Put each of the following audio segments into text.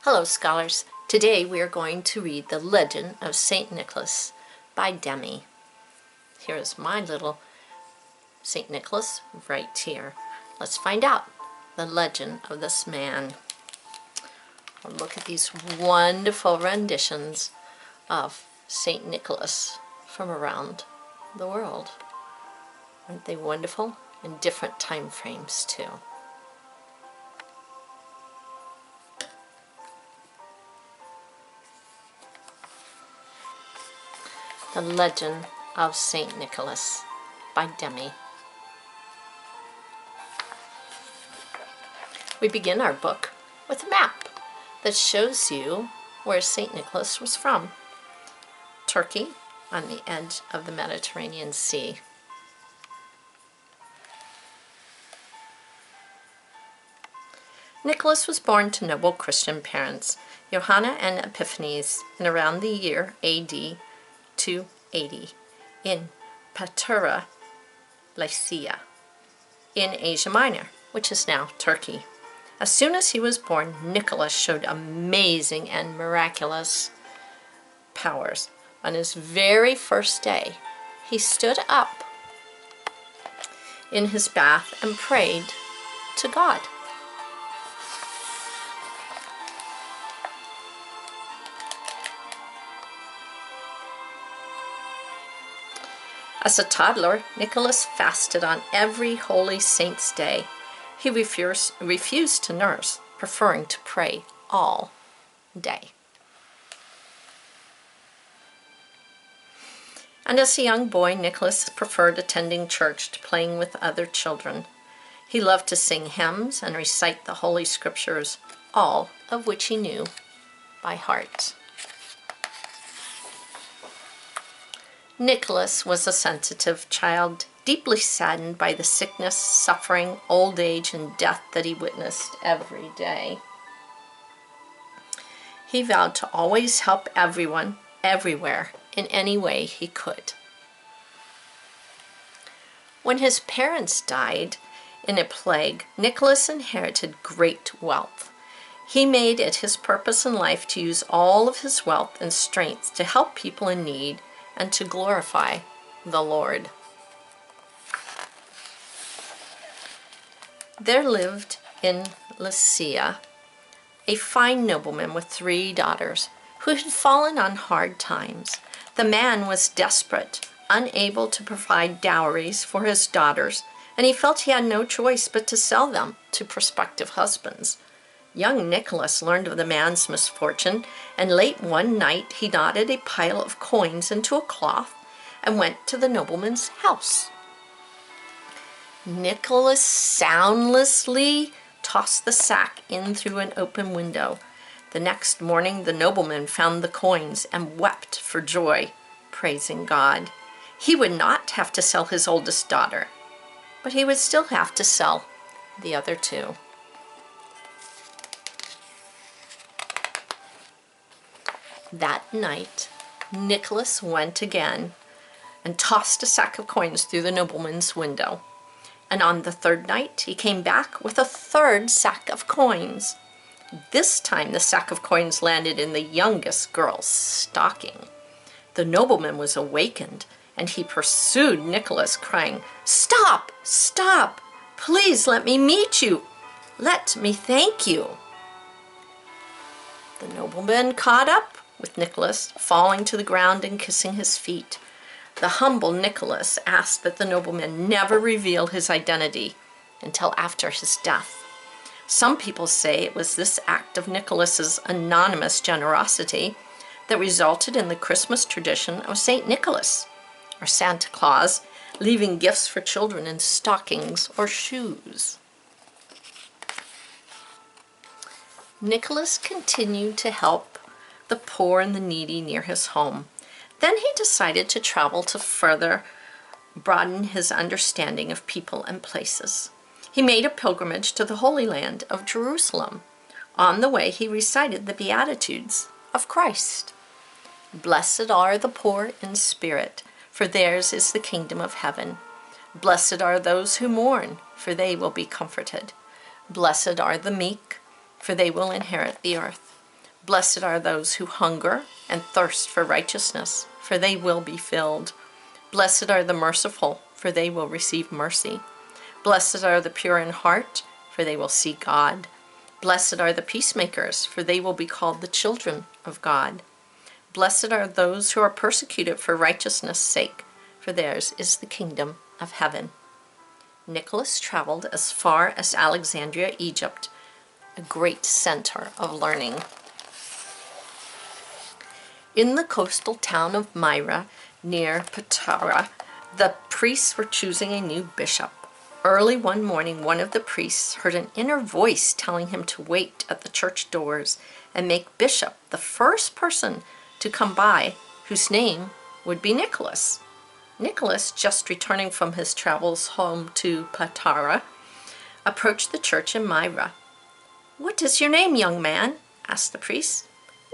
Hello, scholars. Today we are going to read The Legend of St. Nicholas by Demi. Here is my little St. Nicholas right here. Let's find out the legend of this man. Well, look at these wonderful renditions of St. Nicholas from around the world. Aren't they wonderful? In different time frames too. The Legend of St. Nicholas by Demi. We begin our book with a map that shows you where St. Nicholas was from. Turkey, on the edge of the Mediterranean Sea. Nicholas was born to noble Christian parents, Johanna and Epiphanes, in around the year AD 280 in Patara, Lycia, in Asia Minor, which is now Turkey. As soon as he was born, Nicholas showed amazing and miraculous powers. On his very first day, he stood up in his bath and prayed to God. As a toddler, Nicholas fasted on every Holy Saint's Day. He refused to nurse, preferring to pray all day. And as a young boy, Nicholas preferred attending church to playing with other children. He loved to sing hymns and recite the Holy Scriptures, all of which he knew by heart. Nicholas was a sensitive child, deeply saddened by the sickness, suffering, old age, and death that he witnessed every day. He vowed to always help everyone, everywhere, in any way he could. When his parents died in a plague, Nicholas inherited great wealth. He made it his purpose in life to use all of his wealth and strength to help people in need and to glorify the Lord. There lived in Lycia a fine nobleman with 3 daughters who had fallen on hard times. The man was desperate, unable to provide dowries for his daughters, and he felt he had no choice but to sell them to prospective husbands. Young Nicholas learned of the man's misfortune, and late one night he knotted a pile of coins into a cloth and went to the nobleman's house. Nicholas soundlessly tossed the sack in through an open window. The next morning the nobleman found the coins and wept for joy, praising God. He would not have to sell his oldest daughter, but he would still have to sell the other 2. That night, Nicholas went again and tossed a sack of coins through the nobleman's window. And on the 3rd night, he came back with a 3rd sack of coins. This time, the sack of coins landed in the youngest girl's stocking. The nobleman was awakened, and he pursued Nicholas, crying, "Stop! Stop! Please let me meet you! Let me thank you!" The nobleman caught up with Nicholas, falling to the ground and kissing his feet. The humble Nicholas asked that the nobleman never reveal his identity until after his death. Some people say it was this act of Nicholas's anonymous generosity that resulted in the Christmas tradition of St. Nicholas, or Santa Claus, leaving gifts for children in stockings or shoes. Nicholas continued to help the poor and the needy near his home. Then he decided to travel to further broaden his understanding of people and places. He made a pilgrimage to the Holy Land of Jerusalem. On the way, he recited the Beatitudes of Christ. "Blessed are the poor in spirit, for theirs is the kingdom of heaven. Blessed are those who mourn, for they will be comforted. Blessed are the meek, for they will inherit the earth. Blessed are those who hunger and thirst for righteousness, for they will be filled. Blessed are the merciful, for they will receive mercy. Blessed are the pure in heart, for they will see God. Blessed are the peacemakers, for they will be called the children of God. Blessed are those who are persecuted for righteousness' sake, for theirs is the kingdom of heaven. Nicholas traveled as far as Alexandria, Egypt, a great center of learning. In the coastal town of Myra, near Patara, the priests were choosing a new bishop. Early one morning, one of the priests heard an inner voice telling him to wait at the church doors and make bishop the first person to come by whose name would be Nicholas. Nicholas, just returning from his travels home to Patara, approached the church in Myra. "What is your name, young man?" asked the priest.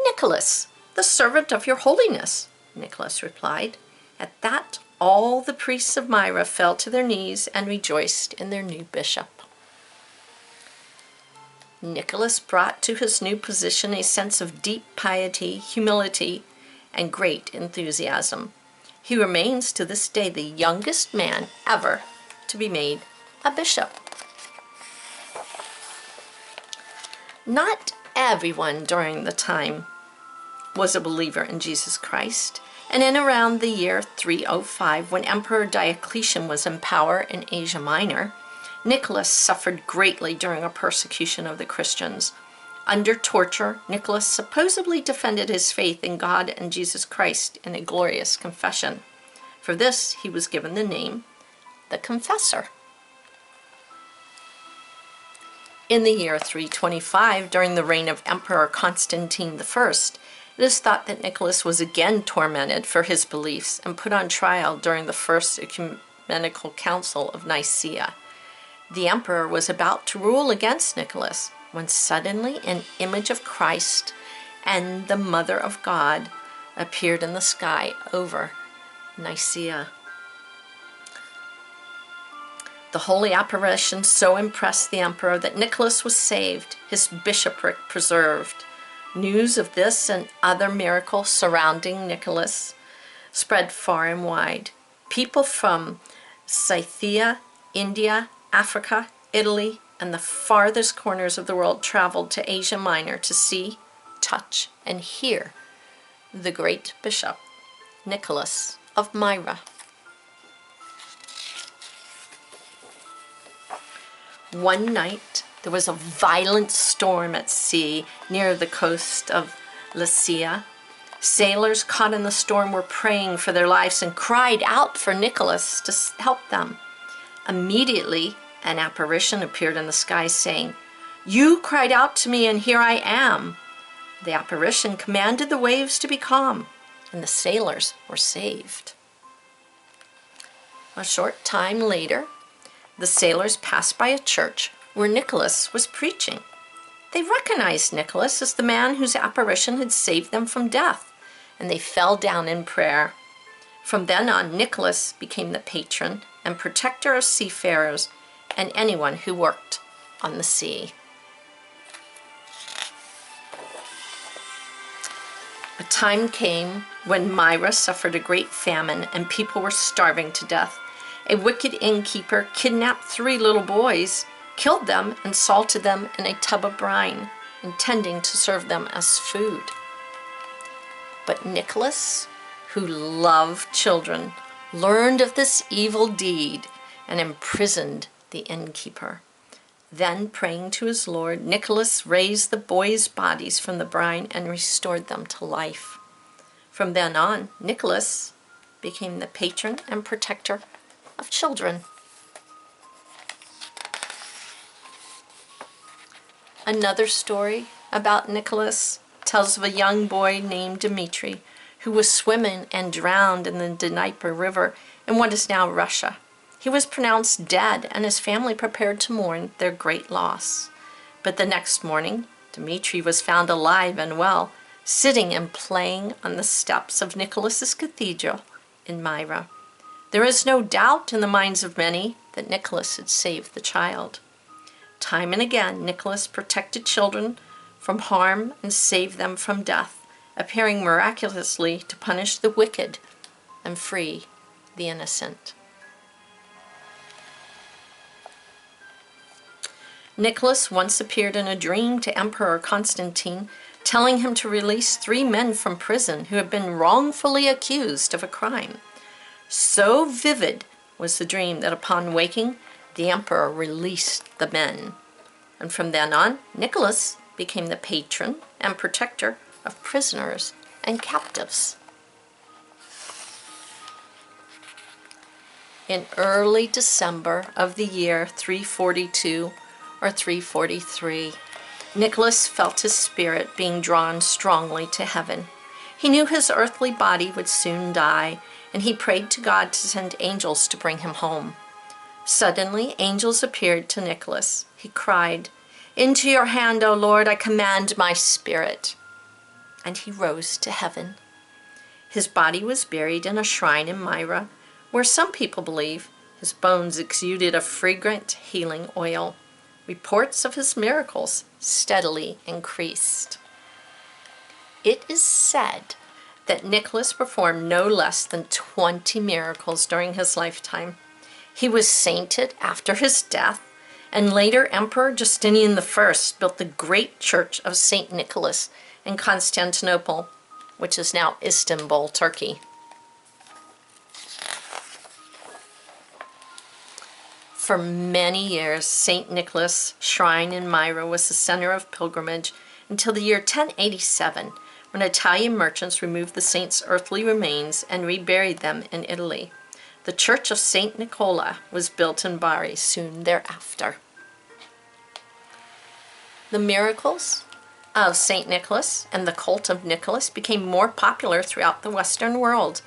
"Nicholas, the servant of your holiness," Nicholas replied. At that, all the priests of Myra fell to their knees and rejoiced in their new bishop. Nicholas brought to his new position a sense of deep piety, humility, and great enthusiasm. He remains to this day the youngest man ever to be made a bishop. Not everyone during the time was a believer in Jesus Christ, and in around the year 305, when Emperor Diocletian was in power in Asia Minor, Nicholas suffered greatly during a persecution of the Christians. Under torture, Nicholas supposedly defended his faith in God and Jesus Christ in a glorious confession. For this, he was given the name the Confessor. In the year 325, during the reign of Emperor Constantine I, it is thought that Nicholas was again tormented for his beliefs and put on trial during the First Ecumenical Council of Nicaea. The emperor was about to rule against Nicholas when suddenly an image of Christ and the Mother of God appeared in the sky over Nicaea. The holy apparition so impressed the emperor that Nicholas was saved, his bishopric preserved. News of this and other miracles surrounding Nicholas spread far and wide. People from Scythia, India, Africa, Italy, and the farthest corners of the world traveled to Asia Minor to see, touch, and hear the great bishop, Nicholas of Myra. One night, there was a violent storm at sea near the coast of Lycia. Sailors caught in the storm were praying for their lives and cried out for Nicholas to help them. Immediately, an apparition appeared in the sky saying, "You cried out to me, and here I am." The apparition commanded the waves to be calm, and the sailors were saved. A short time later, the sailors passed by a church where Nicholas was preaching. They recognized Nicholas as the man whose apparition had saved them from death, and they fell down in prayer. From then on, Nicholas became the patron and protector of seafarers and anyone who worked on the sea. A time came when Myra suffered a great famine and people were starving to death. A wicked innkeeper kidnapped 3 little boys, killed them, and salted them in a tub of brine, intending to serve them as food. But Nicholas, who loved children, learned of this evil deed and imprisoned the innkeeper. Then, praying to his Lord, Nicholas raised the boys' bodies from the brine and restored them to life. From then on, Nicholas became the patron and protector of children. Another story about Nicholas tells of a young boy named Dmitri who was swimming and drowned in the Dnieper River in what is now Russia. He was pronounced dead, and his family prepared to mourn their great loss. But the next morning, Dmitri was found alive and well, sitting and playing on the steps of Nicholas's Cathedral in Myra. There is no doubt in the minds of many that Nicholas had saved the child. Time and again, Nicholas protected children from harm and save them from death, appearing miraculously to punish the wicked and free the innocent. Nicholas once appeared in a dream to Emperor Constantine, telling him to release 3 men from prison who had been wrongfully accused of a crime. So vivid was the dream that upon waking, the emperor released the men. And from then on, Nicholas became the patron and protector of prisoners and captives. In early December of the year 342 or 343, Nicholas felt his spirit being drawn strongly to heaven. He knew his earthly body would soon die, and he prayed to God to send angels to bring him home. Suddenly, angels appeared to Nicholas. He cried, "Into your hand, O Lord, I command my spirit." And he rose to heaven. His body was buried in a shrine in Myra, where some people believe his bones exuded a fragrant healing oil. Reports of his miracles steadily increased. It is said that Nicholas performed no less than 20 miracles during his lifetime. He was sainted after his death, and later Emperor Justinian I built the great church of St. Nicholas in Constantinople, which is now Istanbul, Turkey. For many years, St. Nicholas' shrine in Myra was the center of pilgrimage until the year 1087, when Italian merchants removed the saint's earthly remains and reburied them in Italy. The Church of St. Nicola was built in Bari soon thereafter. The miracles of St. Nicholas and the cult of Nicholas became more popular throughout the Western world.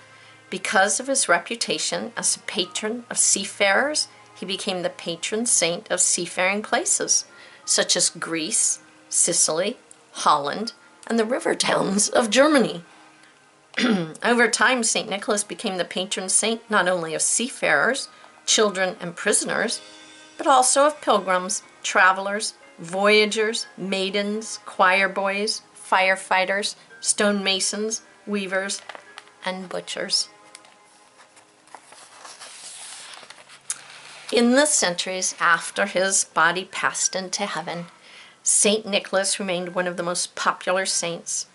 Because of his reputation as a patron of seafarers, he became the patron saint of seafaring places, such as Greece, Sicily, Holland, and the river towns of Germany. Over time, St. Nicholas became the patron saint not only of seafarers, children, and prisoners, but also of pilgrims, travelers, voyagers, maidens, choir boys, firefighters, stonemasons, weavers, and butchers. In the centuries after his body passed into heaven, St. Nicholas remained one of the most popular saints.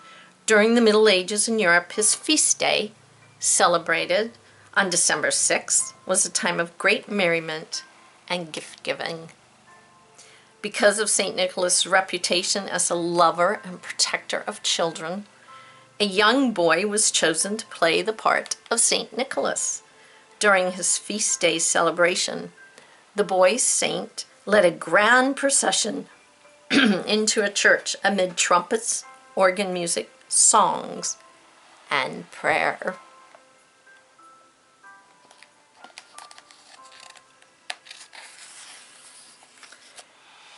During the Middle Ages in Europe, his feast day, celebrated on December 6th, was a time of great merriment and gift-giving. Because of St. Nicholas' reputation as a lover and protector of children, a young boy was chosen to play the part of St. Nicholas. During his feast day celebration, the boy saint led a grand procession into a church amid trumpets, organ music, songs, and prayer.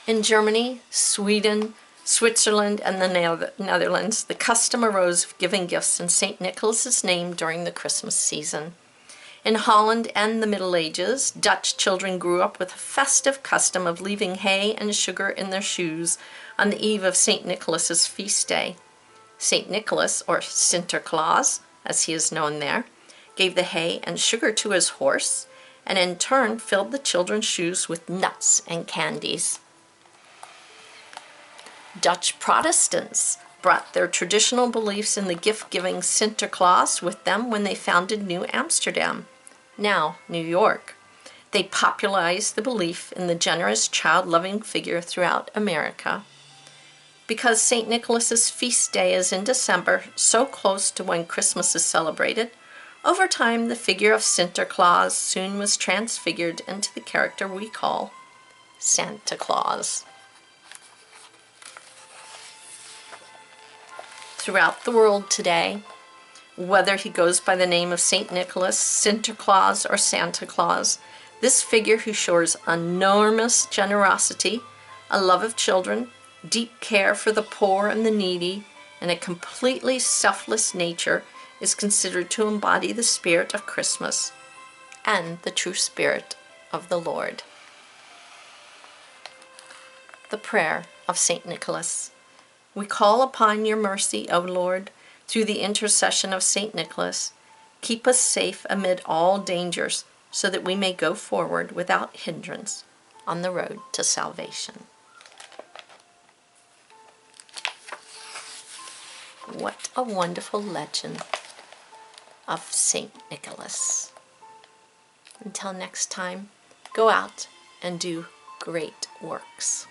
In Germany, Sweden, Switzerland, and the Netherlands, the custom arose of giving gifts in St. Nicholas's name during the Christmas season. In Holland and the Middle Ages, Dutch children grew up with a festive custom of leaving hay and sugar in their shoes on the eve of St. Nicholas's feast day. St. Nicholas, or Sinterklaas, as he is known there, gave the hay and sugar to his horse, and in turn filled the children's shoes with nuts and candies. Dutch Protestants brought their traditional beliefs in the gift-giving Sinterklaas with them when they founded New Amsterdam, now New York. They popularized the belief in the generous, child-loving figure throughout America. Because St. Nicholas's feast day is in December, so close to when Christmas is celebrated, over time the figure of Sinterklaas soon was transfigured into the character we call Santa Claus. Throughout the world today, whether he goes by the name of St. Nicholas, Sinterklaas, or Santa Claus, this figure who shows enormous generosity, a love of children, deep care for the poor and the needy, and a completely selfless nature is considered to embody the spirit of Christmas and the true spirit of the Lord. The prayer of St. Nicholas. We call upon your mercy, O Lord, through the intercession of St. Nicholas. Keep us safe amid all dangers, so that we may go forward without hindrance on the road to salvation. What a wonderful legend of St. Nicholas. Until next time, go out and do great works.